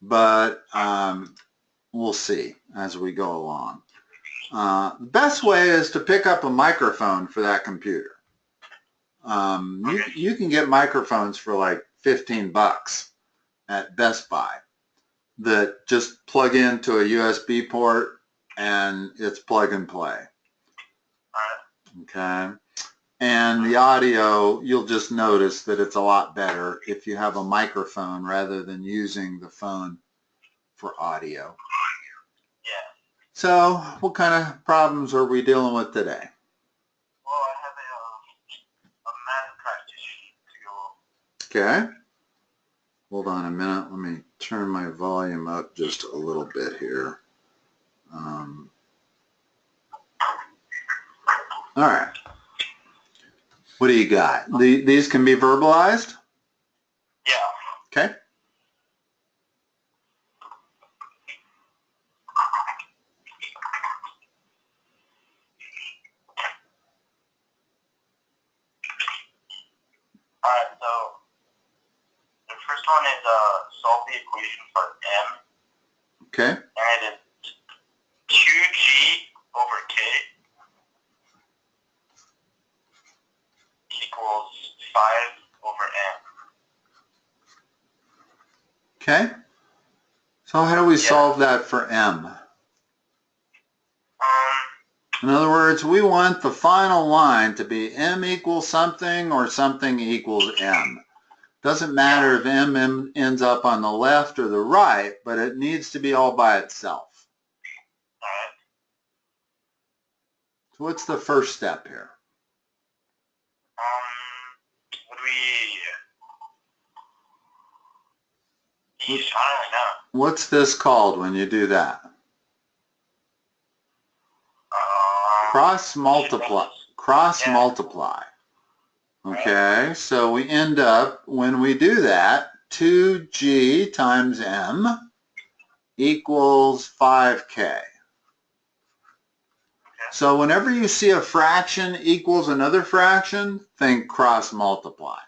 but we'll see as we go along. The best way is to pick up a microphone for that computer. You can get microphones for like 15 bucks at Best Buy that just plug into a USB port and it's plug and play. Okay. And the audio, you'll just notice that it's a lot better if you have a microphone rather than using the phone for audio. Yeah. So, what kind of problems are we dealing with today? Well, I have a math practice to go. Okay. Hold on a minute. Let me turn my volume up just a little bit here. All right. What do you got? These can be verbalized? Yeah. Okay. Alright, so the first one is solve the equation for m. Okay. And it is 2g over k equals 5 over m. Okay. So how do we solve that for m? In other words, we want the final line to be m equals something or something equals m. Doesn't matter if m ends up on the left or the right, but it needs to be all by itself. Alright. So what's the first step here? Would we... I don't really know. What's this called when you do that? Cross multiply. Cross multiply. Okay, so we end up, when we do that, 2g times m equals 5k. So whenever you see a fraction equals another fraction, think cross multiply.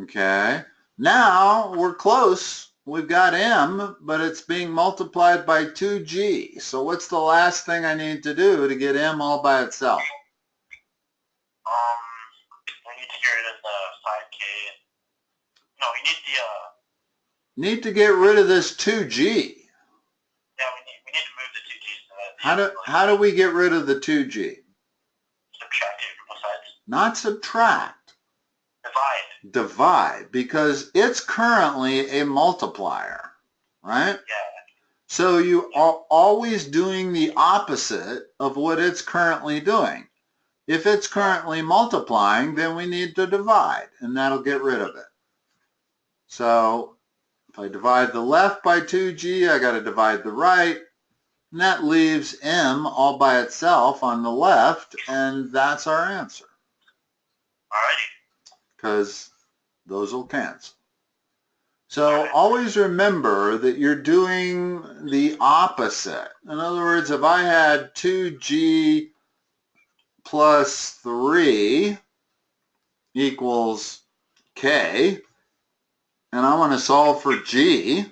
Okay, now we're close. We've got m, but it's being multiplied by 2g. So what's the last thing I need to do to get m all by itself? We need to get rid of the 5k. No, we need the... Need to get rid of this 2g. Yeah, we need to move the 2g's to that. How do we get rid of the 2g? Subtract it from both sides. Not subtract. Divide. Divide, because it's currently a multiplier, right? Yeah. So you are always doing the opposite of what it's currently doing. If it's currently multiplying, then we need to divide, and that'll get rid of it. So if I divide the left by 2g, I got to divide the right, and that leaves m all by itself on the left, and that's our answer. Alrighty. Because those will cancel. So always remember that you're doing the opposite. In other words, if I had 2g plus 3 equals k, and I want to solve for g,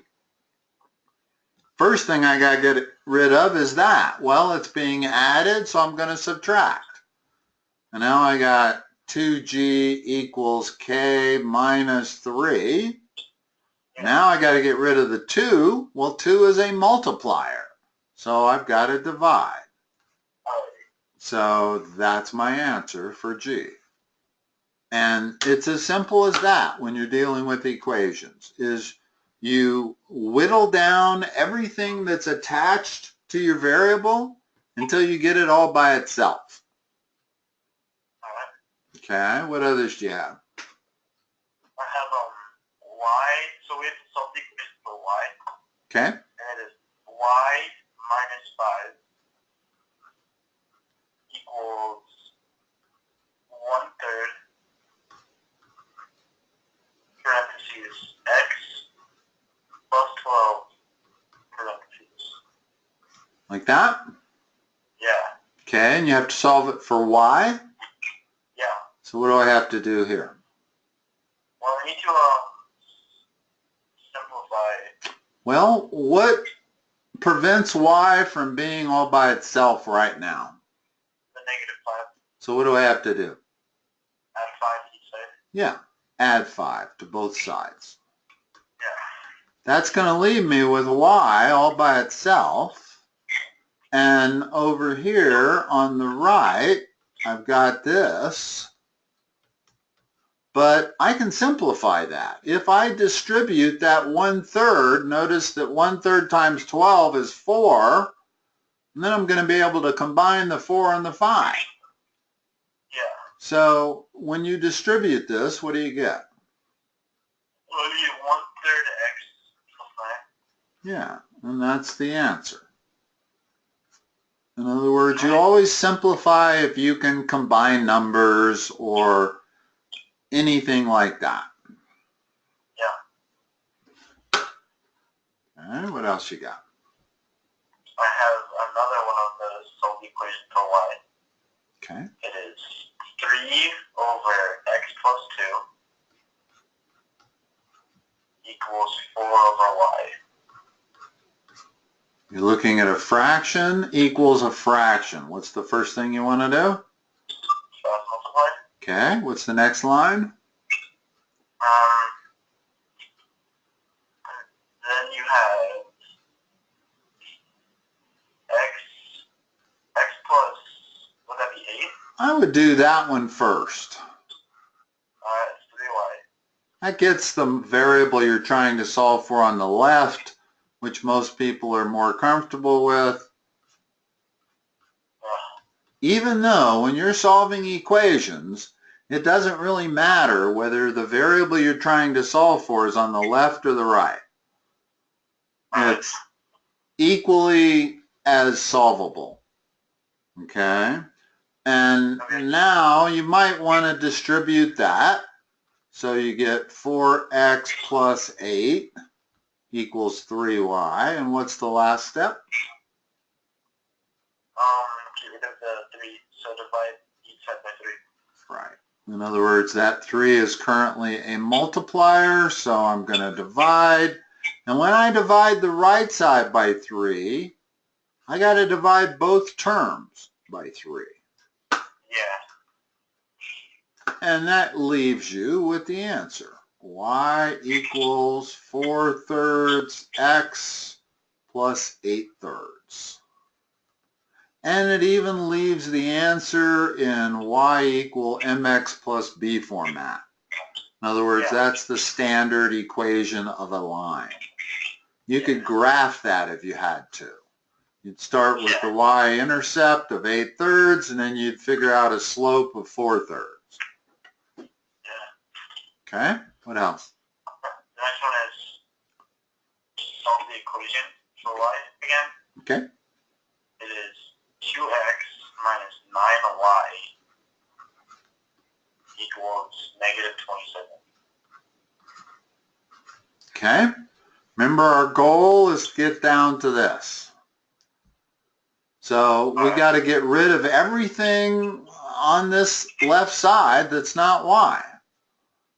first thing I got to get rid of is that. Well, it's being added, so I'm going to subtract. And now I got 2g equals k minus 3. Now I got to get rid of the 2. Well, 2 is a multiplier, so I've got to divide. So that's my answer for g. And it's as simple as that when you're dealing with equations, is you whittle down everything that's attached to your variable until you get it all by itself. Okay, what others do you have? I have y, so we have to solve the equation for y. Okay. And it is y minus 5 equals 1/3 parentheses x plus 12 parentheses. Like that? Yeah. Okay, and you have to solve it for y? Yeah. So what do I have to do here? Well, we need to simplify Well, what prevents y from being all by itself right now? The -5. So what do I have to do? Add 5 to each side. Yeah, add 5 to both sides. Yeah. That's going to leave me with y all by itself. And over here on the right, I've got this. But I can simplify that. If I distribute that 1/3, notice that 1/3 times 12 is 4. And then I'm going to be able to combine the 4 and the 5. Yeah. So when you distribute this, what do you get? Well, you get 1/3 x plus 9. Yeah, and that's the answer. In other words, you always simplify if you can combine numbers or anything like that. Yeah. Okay, what else you got? I have another one of the solve equation for y. Okay. It is 3 over x plus 2 equals 4 over y. You're looking at a fraction equals a fraction. What's the first thing you want to do? Cross multiply. Okay, what's the next line? Then you have x plus, would that be 8? I would do that one first. Alright, it's 3y. That gets the variable you're trying to solve for on the left, which most people are more comfortable with. Even though when you're solving equations, it doesn't really matter whether the variable you're trying to solve for is on the left or the right. It's equally as solvable. Okay? And now you might want to distribute that. So you get 4x plus 8 equals 3y. And what's the last step? Get rid of the 3, so divide each side by 3. Right. In other words, that 3 is currently a multiplier, so I'm going to divide. And when I divide the right side by 3, I got to divide both terms by 3. Yeah. And that leaves you with the answer. Y equals 4/3 x plus 8/3. And it even leaves the answer in y equal mx plus b format. In other words, that's the standard equation of a line. You could graph that if you had to. You'd start with the y-intercept of 8/3, and then you'd figure out a slope of 4/3. Okay, what else? The next one is solve the equation for y again. Okay. It is 2x minus 9y equals -27. Okay. Remember, our goal is to get down to this. So we got to get rid of everything on this left side that's not y.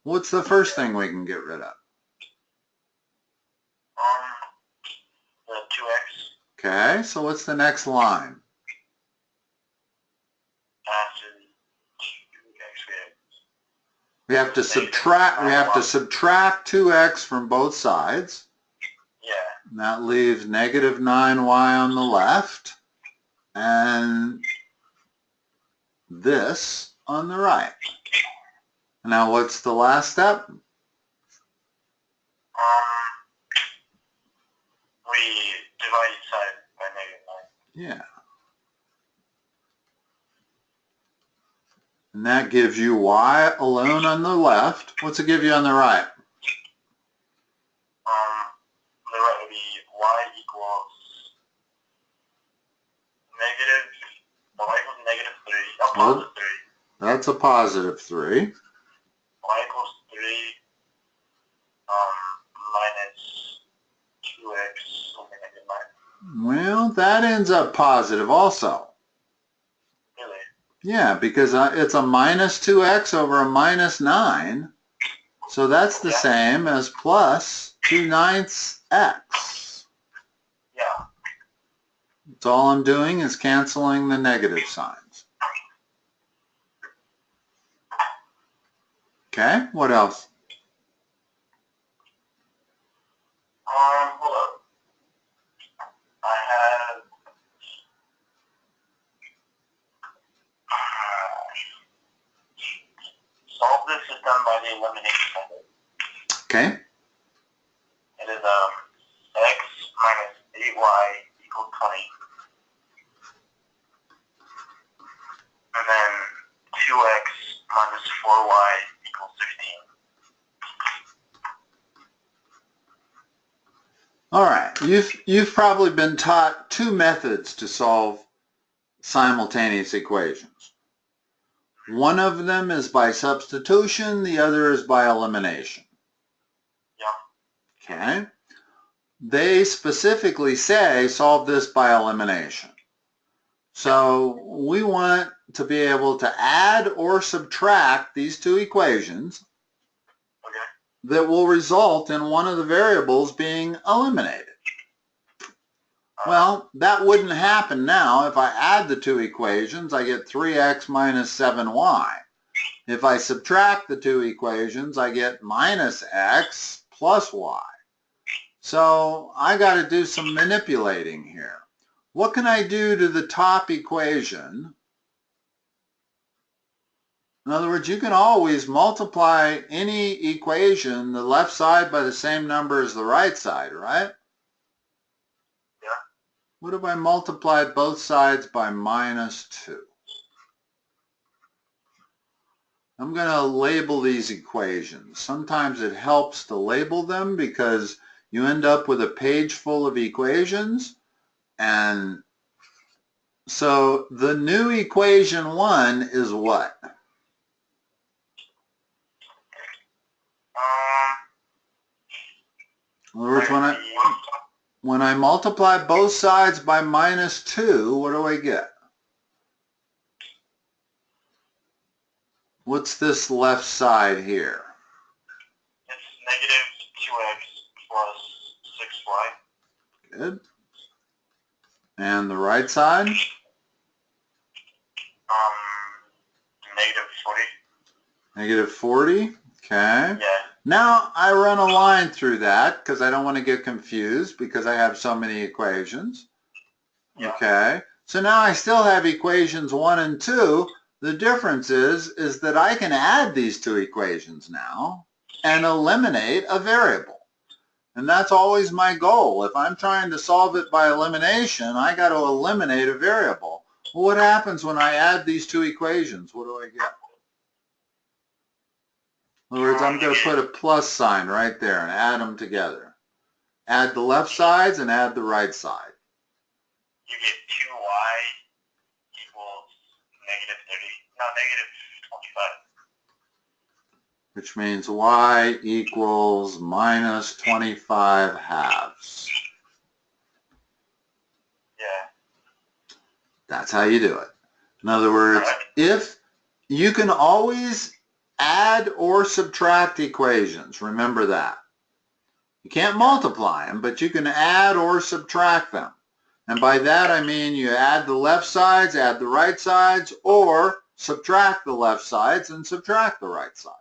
What's the first thing we can get rid of? The 2x. Okay, so what's the next line? After 2x, We have to subtract 2x from both sides. yeah. And that leaves -9y on the left and this on the right. Now what's the last step? We divide each side by -9. Yeah. And that gives you y alone on the left. What's it give you on the right? The right would be y equals -3, a positive 3. That's a positive 3. Y equals 3 minus 2x over -9. Well, that ends up positive also. Really? Yeah, because it's a minus 2x over a minus 9. So that's the same as plus 2/9 x. That's all I'm doing is canceling the negative signs. Okay, what else? Hold up. I have solve this is done by the elimination method. Okay. It is x minus 8y equals 20. And then 2x minus 4y equals 16. All right, you've probably been taught two methods to solve simultaneous equations. One of them is by substitution, the other is by elimination. Yeah. Okay. They specifically say solve this by elimination. So we want to be able to add or subtract these two equations that will result in one of the variables being eliminated. Well, that wouldn't happen now. If I add the two equations, I get 3x minus 7y. If I subtract the two equations, I get minus x plus y. So I got to do some manipulating here. What can I do to the top equation? In other words, you can always multiply any equation, the left side by the same number as the right side, right? Yeah. What if I multiplied both sides by minus 2? I'm going to label these equations. Sometimes it helps to label them because you end up with a page full of equations. And so the new equation 1 is what? In other words, when I multiply both sides by minus 2, what do I get? What's this left side here? It's negative 2x plus 6y. Good. And the right side? Negative 40. Negative 40. Okay. Yeah. Now I run a line through that because I don't want to get confused because I have so many equations. Yeah. Okay. So now I still have equations 1 and 2. The difference is that I can add these two equations now and eliminate a variable. And that's always my goal. If I'm trying to solve it by elimination, I got to eliminate a variable. Well, what happens when I add these two equations? What do I get? In other words, I'm going to put a plus sign right there and add them together. Add the left sides and add the right side. You get 2y equals negative 30. No, negative 25. Which means y equals minus 25 halves. Yeah. That's how you do it. In other words, if you can always add or subtract equations, remember that. You can't multiply them, but you can add or subtract them. And by that I mean you add the left sides, add the right sides, or subtract the left sides and subtract the right sides.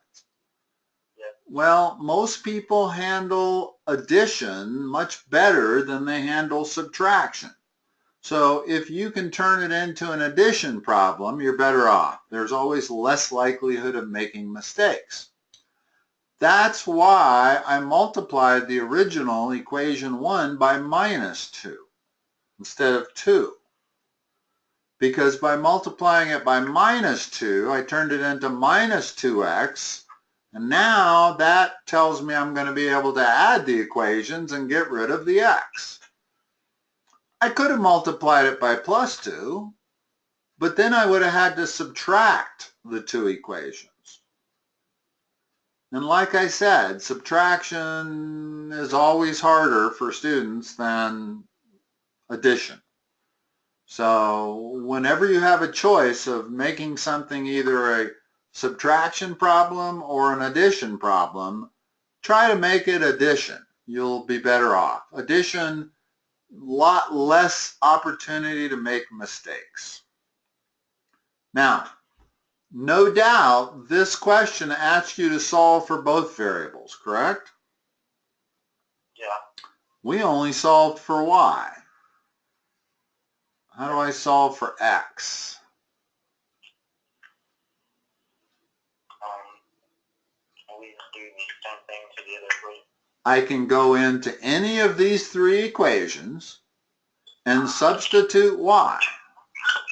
Well, most people handle addition much better than they handle subtraction. So if you can turn it into an addition problem, you're better off. There's always less likelihood of making mistakes. That's why I multiplied the original equation 1 by minus 2 instead of 2. Because by multiplying it by minus 2, I turned it into minus 2x. And now that tells me I'm going to be able to add the equations and get rid of the x. I could have multiplied it by plus 2, but then I would have had to subtract the two equations. And like I said, subtraction is always harder for students than addition. So whenever you have a choice of making something either a subtraction problem or an addition problem, try to make it addition. You'll be better off. Addition lot less opportunity to make mistakes. Now, no doubt this question asks you to solve for both variables, correct? Yeah. We only solved for y. How do I solve for x? We do the same thing to the other equation. I can go into any of these three equations and substitute y.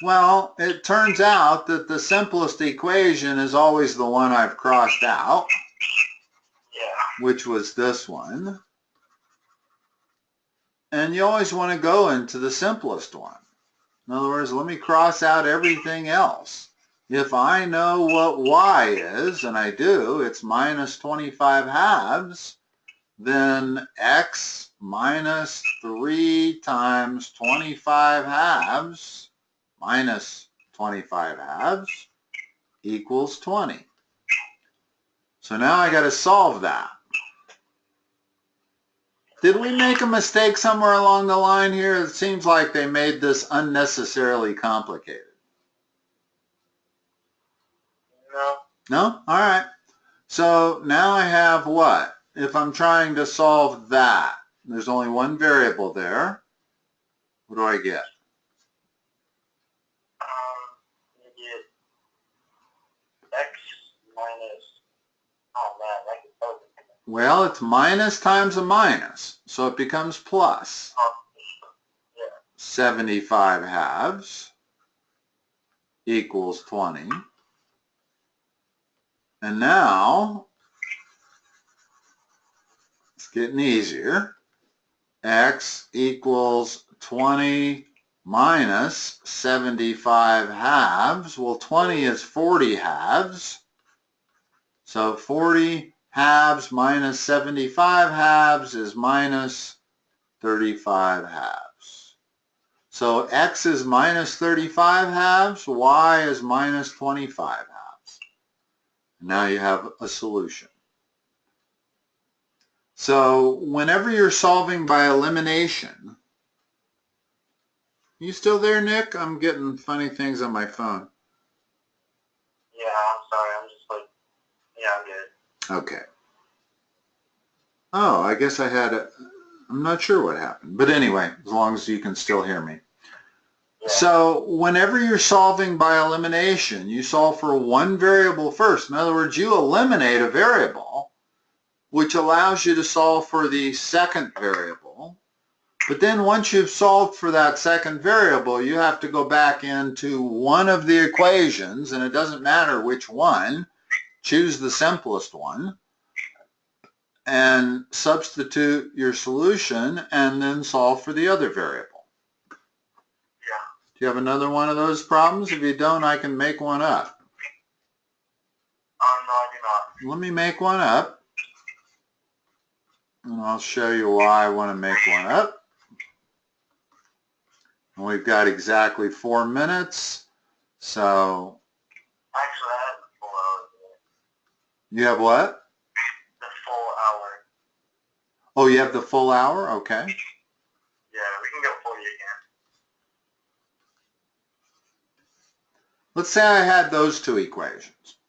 Well, it turns out that the simplest equation is always the one I've crossed out, which was this one. And you always want to go into the simplest one. In other words, let me cross out everything else. If I know what y is, and I do, it's minus 25 halves, then x minus 3 times 25 halves minus 25 halves equals 20. So now I got to solve that. Did we make a mistake somewhere along the line here? It seems like they made this unnecessarily complicated. No. No? All right. So now I have what? If I'm trying to solve that, there's only one variable there. What do I get? You get x minus, oh man, I can tell you. Well, it's minus times a minus, so it becomes plus. 75 halves equals 20. And now, it's getting easier. X equals 20 minus 75 halves. Well, 20 is 40 halves. So 40 halves minus 75 halves is minus 35 halves. So x is minus 35 halves, y is minus 25 halves. Now you have a solution. So whenever you're solving by elimination, you still there, Nick? I'm getting funny things on my phone. Yeah, I'm sorry. I'm just like, yeah, I'm good. Okay. Oh, I guess I had a, I'm not sure what happened. But anyway, as long as you can still hear me. Yeah. So whenever you're solving by elimination, you solve for one variable first. In other words, you eliminate a variable, which allows you to solve for the second variable. But then once you've solved for that second variable, you have to go back into one of the equations, and it doesn't matter which one. Choose the simplest one and substitute your solution and then solve for the other variable. Yeah. Do you have another one of those problems? If you don't, I can make one up. No, I do not. Let me make one up, and I'll show you why I want to make one up. And we've got exactly 4 minutes, so... Actually, I have the full hour today. You have what? The full hour. Oh, you have the full hour? Okay. Yeah, we can go 40 again. Let's say I had those two equations.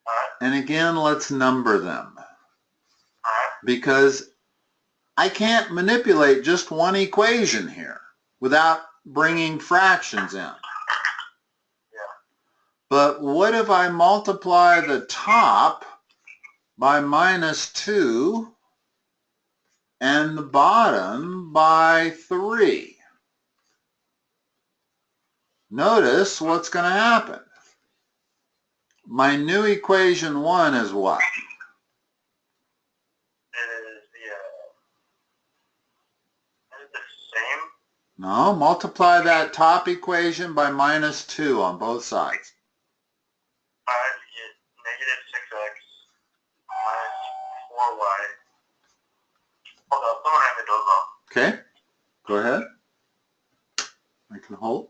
All right. And again, let's number them. All right. Because I can't manipulate just one equation here without bringing fractions in. Yeah. But what if I multiply the top by minus 2 and the bottom by 3? Notice what's going to happen. My new equation 1 is what? Is it the same? No, multiply that top equation by minus 2 on both sides. All right, we get negative 6x minus 4y. Hold up, someone rang the doorbell. Okay, go ahead. I can hold.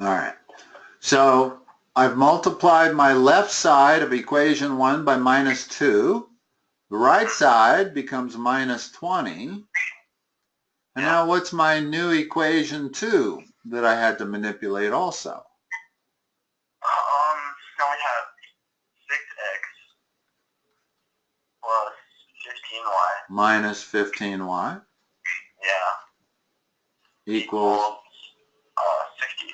All right. So I've multiplied my left side of equation 1 by minus 2. The right side becomes minus 20. And now what's my new equation 2 that I had to manipulate also? Now we have 6x plus 15y. Minus 15y. Yeah. Equals 60.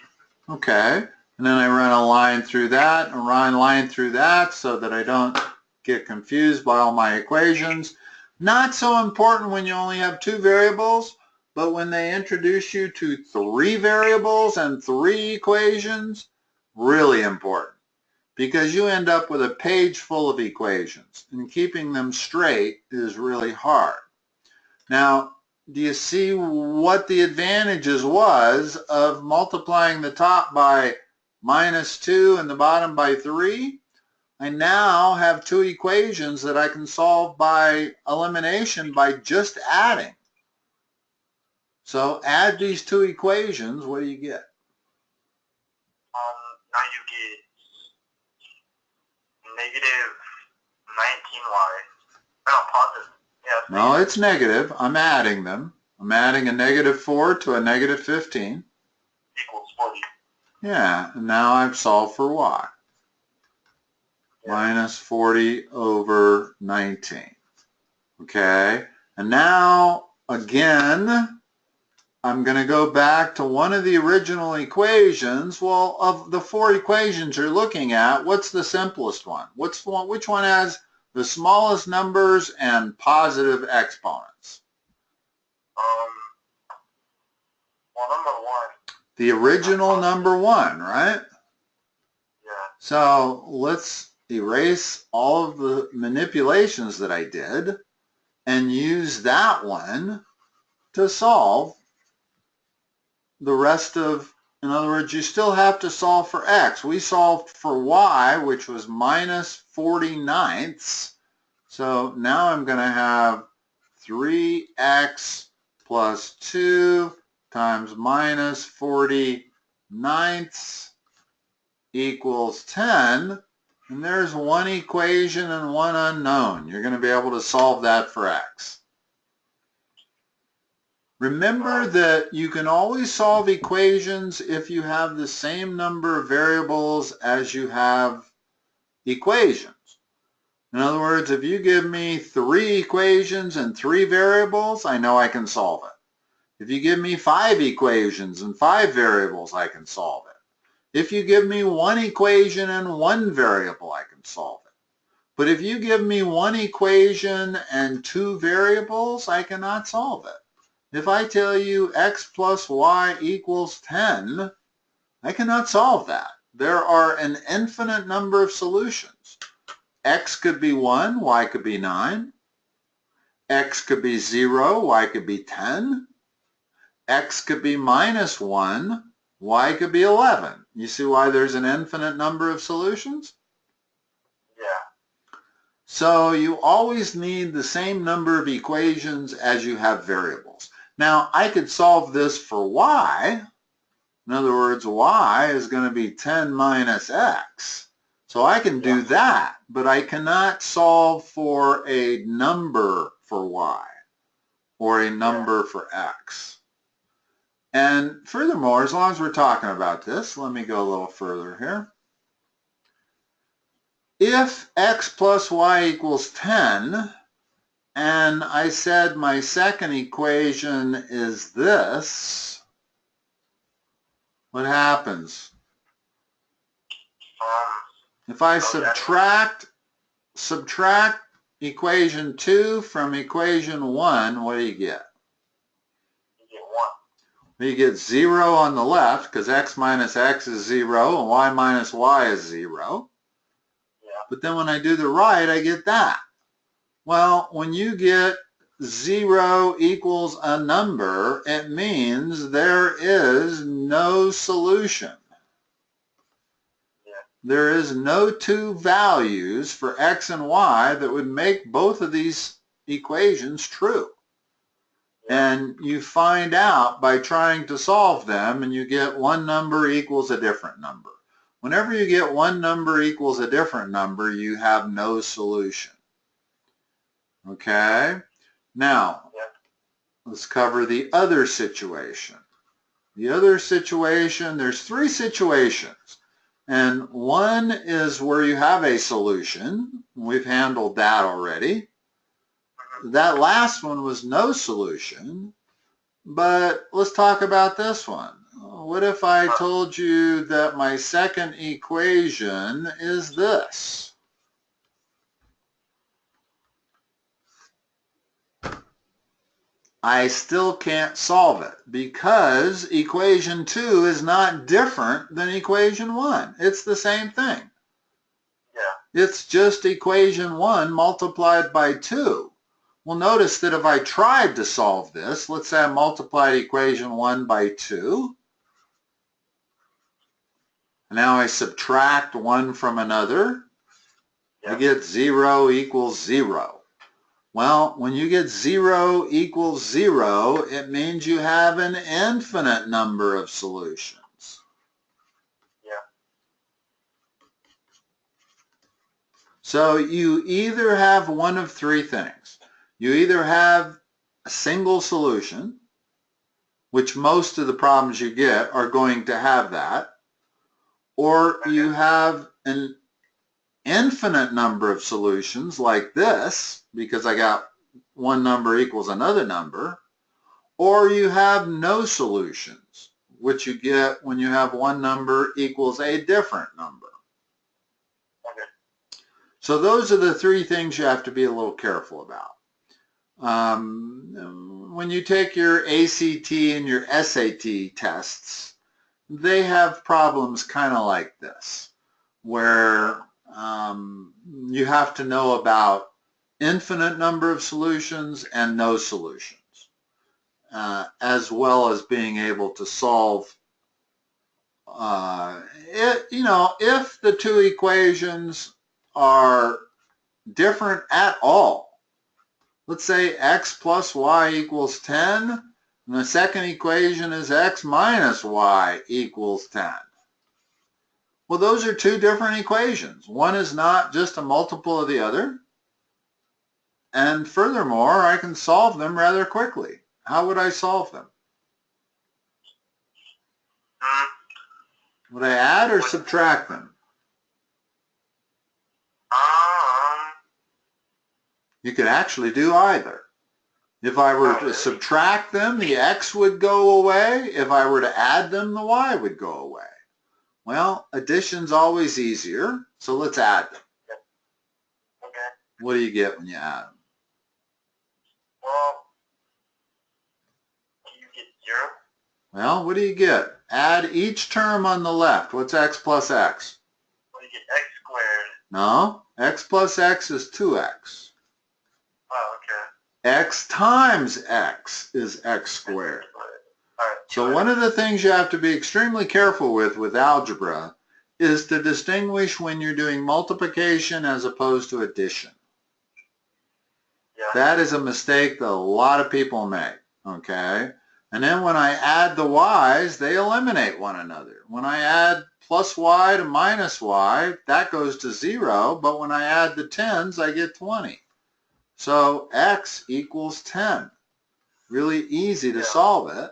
Okay. And then I run a line through that, and run a line through that so that I don't get confused by all my equations. Not so important when you only have 2 variables, but when they introduce you to 3 variables and 3 equations, really important, because you end up with a page full of equations, and keeping them straight is really hard. Now, do you see what the advantages was of multiplying the top by minus 2 and the bottom by 3? I now have 2 equations that I can solve by elimination by just adding. So add these 2 equations, what do you get? Now you get negative 19y. No, positive. Yeah, No, it's negative. I'm adding them. I'm adding a negative 4 to a negative 15. Equals 40. Yeah, and now I've solved for y. Yeah. Minus 40 over 19. Okay, and now again, I'm going to go back to one of the original equations. Well, of the 4 equations you're looking at, what's the simplest one? Which one has the smallest numbers and positive exponents? Well, number 1. The original number 1, right? Yeah. So let's erase all of the manipulations that I did and use that one to solve the rest of, in other words, you still have to solve for x. We solved for y, which was minus 40/9. So now I'm going to have 3x plus 2 times minus 40/9 equals 10. And there's one equation and one unknown. You're going to be able to solve that for x. Remember that you can always solve equations if you have the same number of variables as you have equations. In other words, if you give me 3 equations and 3 variables, I know I can solve it. If you give me 5 equations and 5 variables, I can solve it. If you give me 1 equation and 1 variable, I can solve it. But if you give me 1 equation and 2 variables, I cannot solve it. If I tell you x plus y equals 10, I cannot solve that. There are an infinite number of solutions. X could be 1, y could be 9. X could be 0, y could be 10. X could be minus 1, y could be 11. You see why there's an infinite number of solutions? Yeah. So you always need the same number of equations as you have variables. Now, I could solve this for y. In other words, y is going to be 10 minus x. So I can do that, but I cannot solve for a number for y or a number for x. And furthermore, as long as we're talking about this, let me go a little further here. If x plus y equals 10, and I said my second equation is this, what happens? If I subtract equation 2 from equation 1, what do you get? You get 1. You get 0 on the left, because x minus x is 0, and y minus y is 0. Yeah. But then when I do the right, I get that. Well, when you get 0 equals a number, it means there is no solution. Yeah. There is no 2 values for x and y that would make both of these equations true. and you find out by trying to solve them, and you get one number equals a different number. Whenever you get one number equals a different number, you have no solution. Okay? Now, let's cover the other situation. The other situation, there's three situations. And one is where you have a solution. We've handled that already. That last one was no solution. But let's talk about this one. What if I told you that my second equation is this? I still can't solve it because equation 2 is not different than equation 1. It's the same thing. Yeah. It's just equation 1 multiplied by 2. Well, notice that if I tried to solve this, let's say I multiplied equation 1 by 2. Now I subtract one from another. I get 0 equals 0. Well, when you get 0 equals 0, it means you have an infinite number of solutions. Yeah. So you either have one of three things. You either have a single solution, which most of the problems you get are going to have that, or you have an infinite number of solutions like this, because I got one number equals another number, or you have no solutions, which you get when you have one number equals a different number. Okay. So those are the three things you have to be a little careful about. When you take your ACT and your SAT tests, they have problems kind of like this, where you have to know about infinite number of solutions and no solutions, as well as being able to solve, if the two equations are different at all. Let's say x plus y equals 10, and the second equation is x minus y equals 10. Well, those are two different equations. One is not just a multiple of the other. And furthermore, I can solve them rather quickly. How would I solve them? Would I add or subtract them? You could actually do either. If I were to subtract them, the x would go away. If I were to add them, the y would go away. Well, addition's always easier, so let's add them. Okay. What do you get when you add them? Well, you get 0. Well, what do you get? Add each term on the left. What's x plus x? Well, you get x squared. No, x plus x is 2x. Oh, okay. X times x is x squared. So one of the things you have to be extremely careful with algebra is to distinguish when you're doing multiplication as opposed to addition. Yeah. That is a mistake that a lot of people make, okay? And then when I add the y's, they eliminate one another. When I add plus y to minus y, that goes to 0, but when I add the 10s, I get 20. So x equals 10. Really easy to solve it.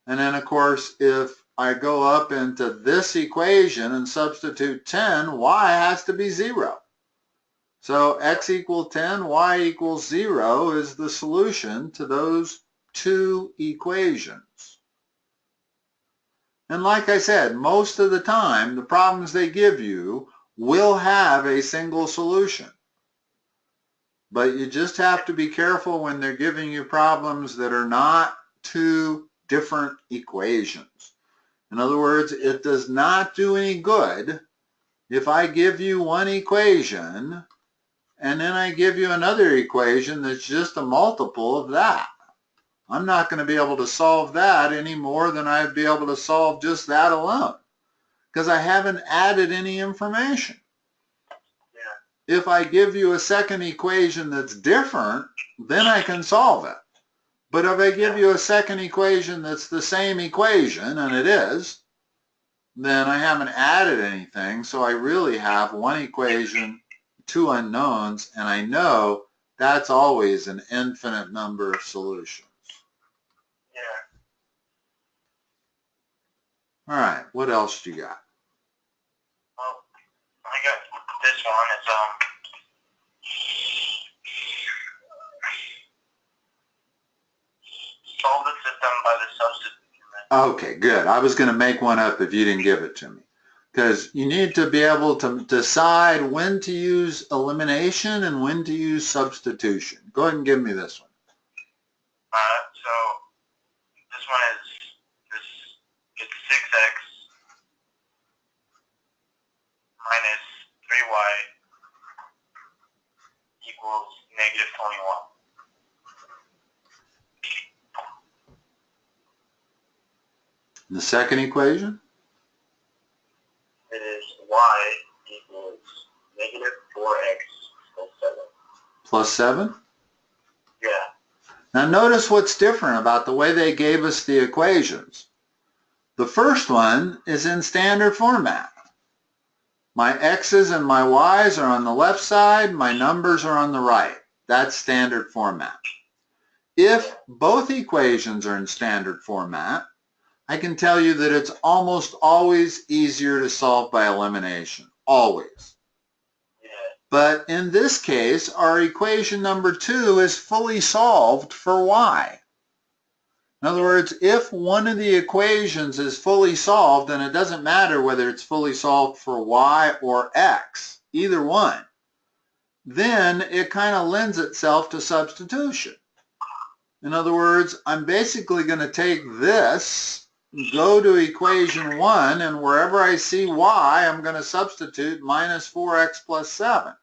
And then, of course, if I go up into this equation and substitute 10, y has to be 0. So x equals 10, y equals 0 is the solution to those two equations. And like I said, most of the time, the problems they give you will have a single solution. But you just have to be careful when they're giving you problems that are not two different equations. In other words, it does not do any good if I give you one equation and then I give you another equation that's just a multiple of that. I'm not going to be able to solve that any more than I'd be able to solve just that alone, because I haven't added any information. If I give you a second equation that's different, then I can solve it. But if I give you a second equation that's the same equation, and it is, then I haven't added anything, so I really have one equation, two unknowns, and I know that's always an infinite number of solutions. Yeah. All right, what else do you got? Well, I got this one. It's solve the system by the substitution method. Okay, good. I was going to make one up if you didn't give it to me. Because you need to be able to decide when to use elimination and when to use substitution. Go ahead and give me this one. So this one is it's 6x minus 3y equals negative 21. The second equation? It is y equals negative 4x plus 7. Plus 7? Yeah. Now notice what's different about the way they gave us the equations. The first one is in standard format. My x's and my y's are on the left side, my numbers are on the right. That's standard format. If both equations are in standard format, I can tell you that it's almost always easier to solve by elimination. Always. Yeah. But in this case, our equation number 2 is fully solved for y. In other words, if one of the equations is fully solved, and it doesn't matter whether it's fully solved for y or x, either one, then it kind of lends itself to substitution. In other words, I'm basically going to take this, go to equation 1, and wherever I see y, I'm going to substitute minus 4x plus 7.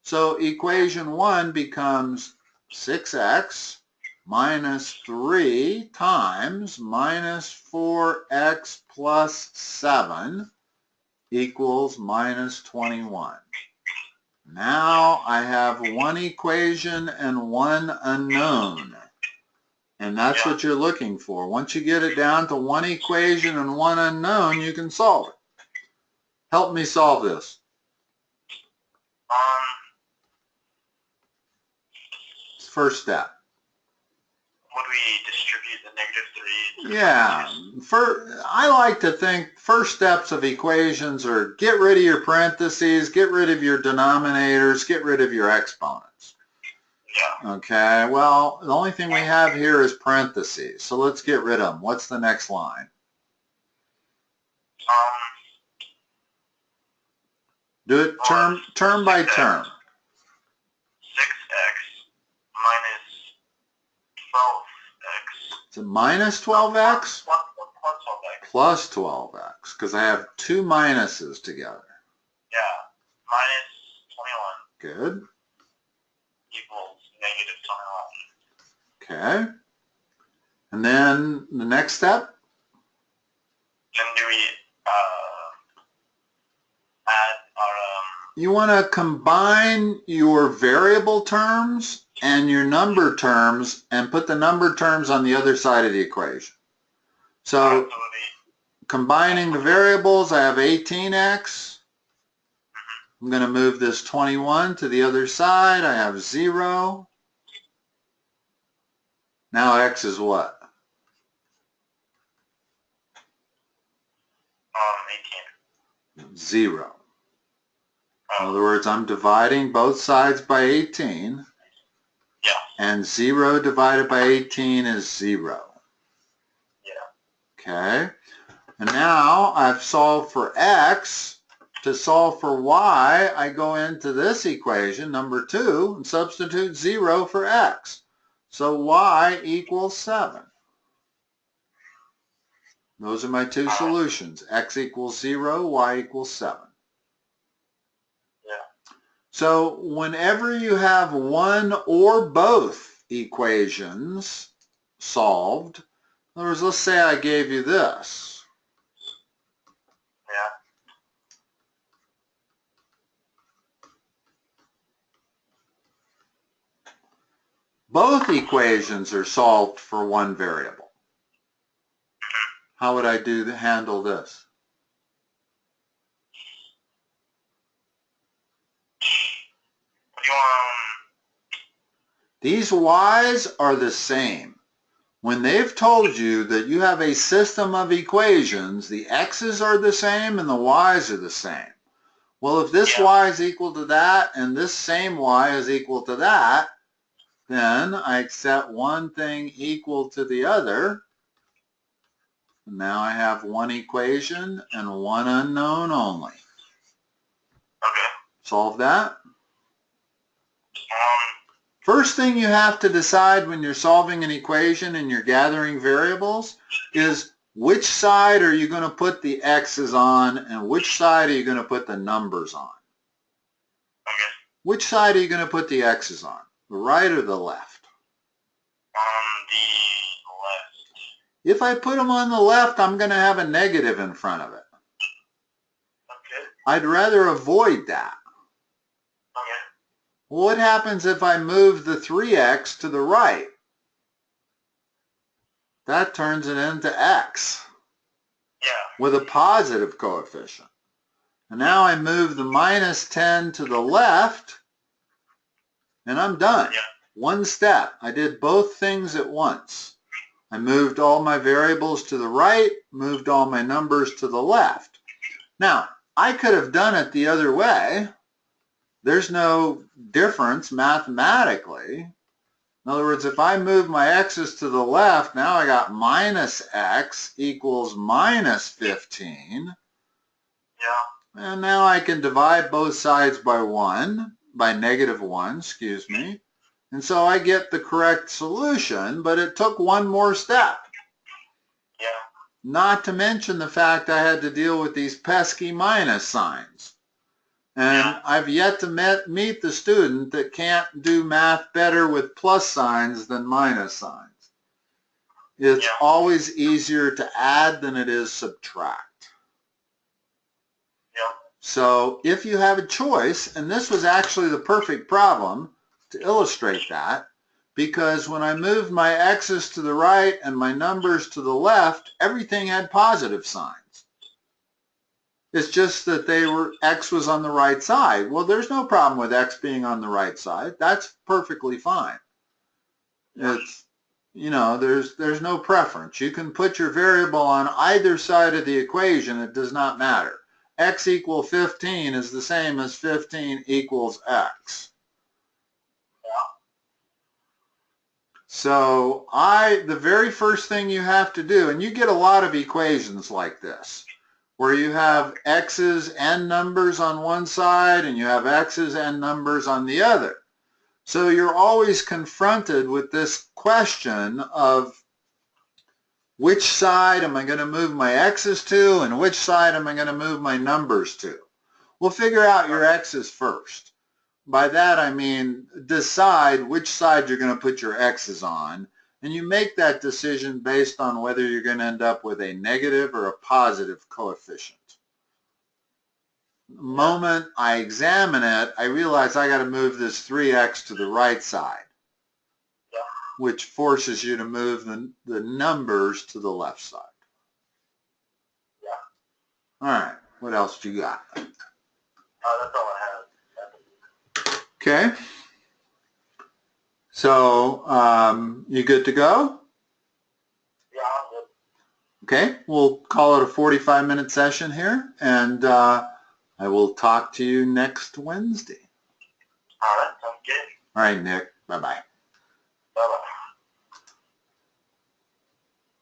So equation 1 becomes 6x minus 3 times minus 4x plus 7 equals minus 21. Now I have one equation and one unknown. And that's what you're looking for. Once you get it down to one equation and one unknown, you can solve it. Help me solve this. First step. Would we distribute the negative 3? Yeah. I like to think first steps of equations are get rid of your parentheses, get rid of your denominators, get rid of your exponents. Yeah. Okay, well, the only thing we have here is parentheses, so let's get rid of them. What's the next line? Do it term by term. 6x minus 12x. Is it minus 12x? Plus 12x. Plus 12x, because I have two minuses together. Yeah. Minus 21. Good. Equals negative 21. Okay. And then the next step? Then do we add our You want to combine your variable terms and your number terms and put the number terms on the other side of the equation. So combining the variables, I have 18x. I'm going to move this 21 to the other side. I have 0. Now x is what? 18. 0. In other words, I'm dividing both sides by 18. Yeah. And 0 divided by 18 is 0. Yeah. Okay. And now I've solved for x. To solve for y, I go into this equation, number 2, and substitute 0 for x. So y equals 7. Those are my two solutions. X equals 0, y equals 7. Yeah. So whenever you have one or both equations solved, in other words, let's say I gave you this. Yeah. both equations are solved for one variable. How would I handle this? These y's are the same. When they've told you that you have a system of equations, the x's are the same and the y's are the same. Well, if this y is equal to that and this same y is equal to that, then I set one thing equal to the other. Now I have one equation and one unknown only. Okay. Solve that. First thing you have to decide when you're solving an equation and you're gathering variables is which side are you going to put the x's on and which side are you going to put the numbers on? Okay. Which side are you going to put the x's on? The right or the left? On the left. If I put them on the left, I'm going to have a negative in front of it. Okay. I'd rather avoid that. Okay. What happens if I move the 3x to the right? That turns it into x with a positive coefficient. And now I move the minus 10 to the left, and I'm done. One step. I did both things at once. I moved all my variables to the right, moved all my numbers to the left. Now, I could have done it the other way. There's no difference mathematically. In other words, if I move my x's to the left, now I got minus x equals minus 15. And now I can divide both sides by negative 1, excuse me. And so I get the correct solution, but it took one more step. Not to mention the fact I had to deal with these pesky minus signs. And I've yet to meet the student that can't do math better with plus signs than minus signs. It's always easier to add than it is subtract. So if you have a choice, and this was actually the perfect problem to illustrate that, because when I moved my x's to the right and my numbers to the left, everything had positive signs. It's just that x was on the right side. Well, there's no problem with x being on the right side. That's perfectly fine. It's, there's no preference. You can put your variable on either side of the equation. It does not matter. X equal 15 is the same as 15 equals x. So the very first thing you have to do, and you get a lot of equations like this, where you have x's and numbers on one side and you have x's and numbers on the other. So you're always confronted with this question of which side am I going to move my x's to and which side am I going to move my numbers to? Well, figure out your x's first. By that I mean decide which side you're going to put your x's on, and you make that decision based on whether you're going to end up with a negative or a positive coefficient. The moment I examine it, I realize I got to move this 3x to the right side, which forces you to move the numbers to the left side. All right, what else do you got? That's all I have. Okay. So, you good to go? Yeah, I'm good. Okay, we'll call it a 45-minute session here, and I will talk to you next Wednesday. All right, sounds good. All right, Nick. Bye-bye.